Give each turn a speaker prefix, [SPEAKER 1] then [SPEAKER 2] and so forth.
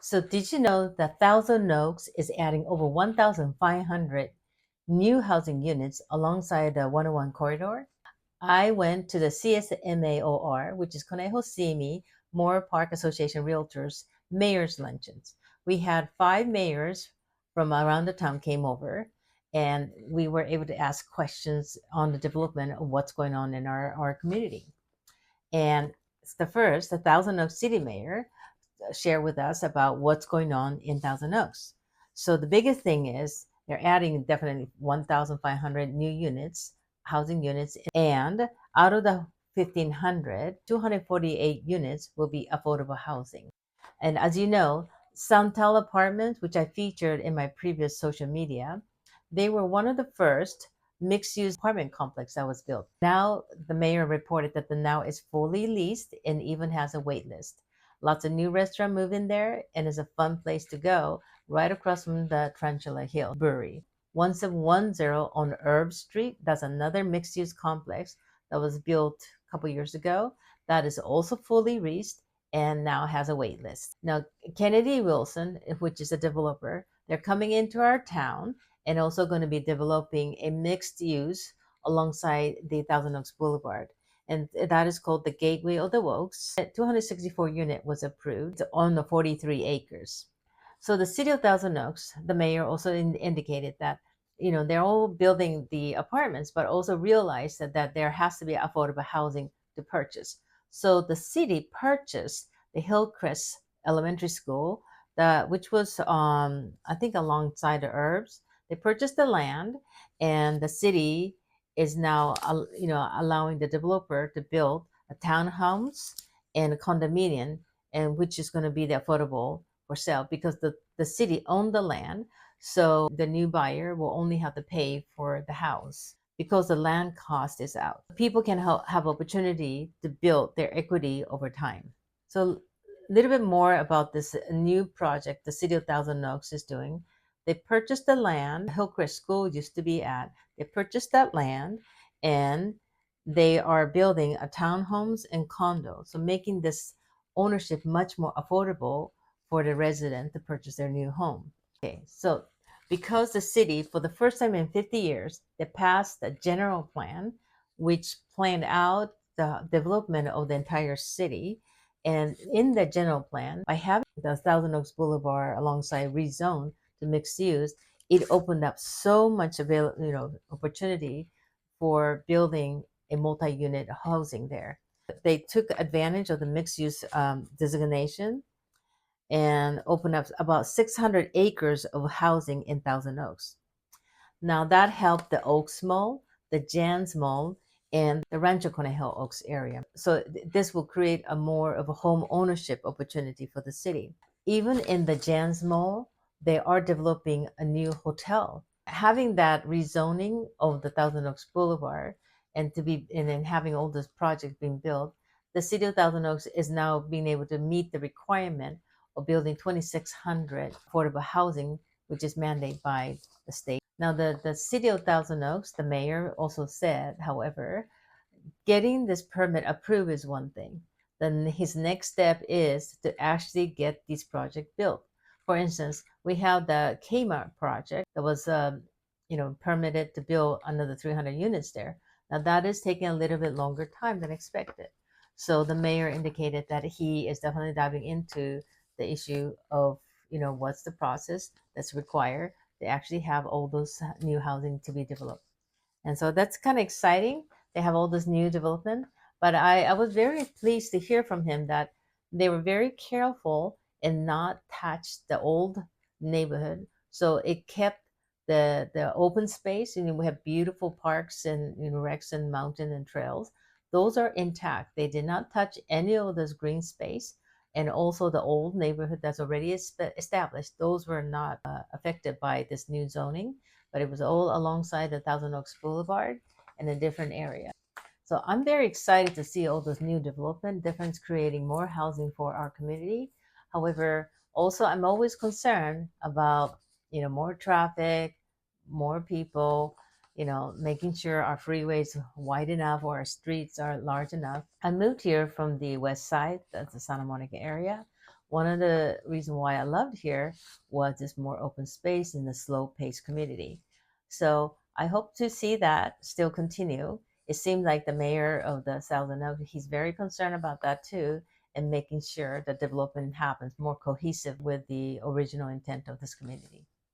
[SPEAKER 1] So did you know that Thousand Oaks is adding over 1,500 new housing units alongside the 101 corridor? I went to the CSMAOR, which is 𝐂𝐎𝐍𝐓𝐀𝐂𝐓 Moore Park Association Realtors Mayor's Luncheons. We had 5 mayors from around the town came over, and we were able to ask questions on the development of what's going on in our community. And the Thousand Oaks City Mayor, share with us about what's going on in Thousand Oaks. So the biggest thing is they're adding definitely 1,500 new units, housing units, and out of the 1,500, 248 units will be affordable housing. And as you know, Santal Apartments, which I featured in my previous social media, they were one of the first mixed-use apartment complex that was built. Now the mayor reported that the now is fully leased and even has a wait list. Lots of new restaurants move in there, and it's a fun place to go right across from the Tarantula Hill Brewery. 1710 on Herb Street, that's another mixed-use complex that was built a couple years ago. That is also fully leased and now has a wait list. Now, Kennedy Wilson, which is a developer, they're coming into our town and also going to be developing a mixed use alongside the Thousand Oaks Boulevard. And that is called the Gateway of the Oaks. 264 unit was approved on the 43 acres. So the city of Thousand Oaks, the mayor also indicated that they're all building the apartments, but also realized that there has to be affordable housing to purchase. So the city purchased the 𝐂𝐎𝐍𝐓 Elementary School, which was I think alongside the Herbs. They purchased the land, and the city is now allowing the developer to build a townhomes and a condominium, and which is going to be the affordable for sale because the city owned the land. So the new buyer will only have to pay for the house because the land cost is out. People can have opportunity to build their equity over time. So a little bit more about this new project the city of Thousand Oaks is doing. They purchased the land 𝐂𝐎𝐍𝐓 School used to be at. They purchased that land, and they are building a townhomes and condos, so making this ownership much more affordable for the resident to purchase their new home. Okay, so because the city, for the first time in 50 years, they passed a general plan which planned out the development of the entire city. And in the general plan, by having the Thousand Oaks Boulevard alongside rezone to mixed use, it opened up so much opportunity for building a multi-unit housing there. They took advantage of the mixed use designation and opened up about 600 acres of housing in Thousand Oaks. Now that helped the Oaks Mall, the Jan's Mall, and the Rancho Conejo Oaks area. So this will create a more of a home ownership opportunity for the city. Even in the Jan's Mall, they are developing a new hotel. Having that rezoning of the Thousand Oaks Boulevard and then having all this projects being built, the city of Thousand Oaks is now being able to meet the requirement of building 2,600 affordable housing, which is mandated by the state. Now, the city of Thousand Oaks, the mayor also said, however, getting this permit approved is one thing. Then his next step is to actually get these projects built. For instance, we have the Kmart project that was, permitted to build another 300 units there. Now that is taking a little bit longer time than expected. So the mayor indicated that he is definitely diving into the issue of, what's the process that's required to actually have all those new housing to be developed. And so that's kind of exciting. They have all this new development. But I was very pleased to hear from him that they were very careful and not touch the old neighborhood. So it kept the open space. We have beautiful parks and recs and mountain and trails. Those are intact. They did not touch any of this green space. And also the old neighborhood that's already established, those were not affected by this new zoning, but it was all alongside the Thousand Oaks Boulevard in a different area. So I'm very excited to see all this new development, difference creating more housing for our community. However, also I'm always concerned about, more traffic, more people, making sure our freeways are wide enough or our streets are large enough. I moved here from the west side, that's the Santa Monica area, One of the reasons why I loved here was this more open space and the slow-paced community. So I hope to see that still continue. It seems like the mayor of the Thousand Oaks, he's very concerned about that too, and making sure that development happens more cohesive with the original intent of this community.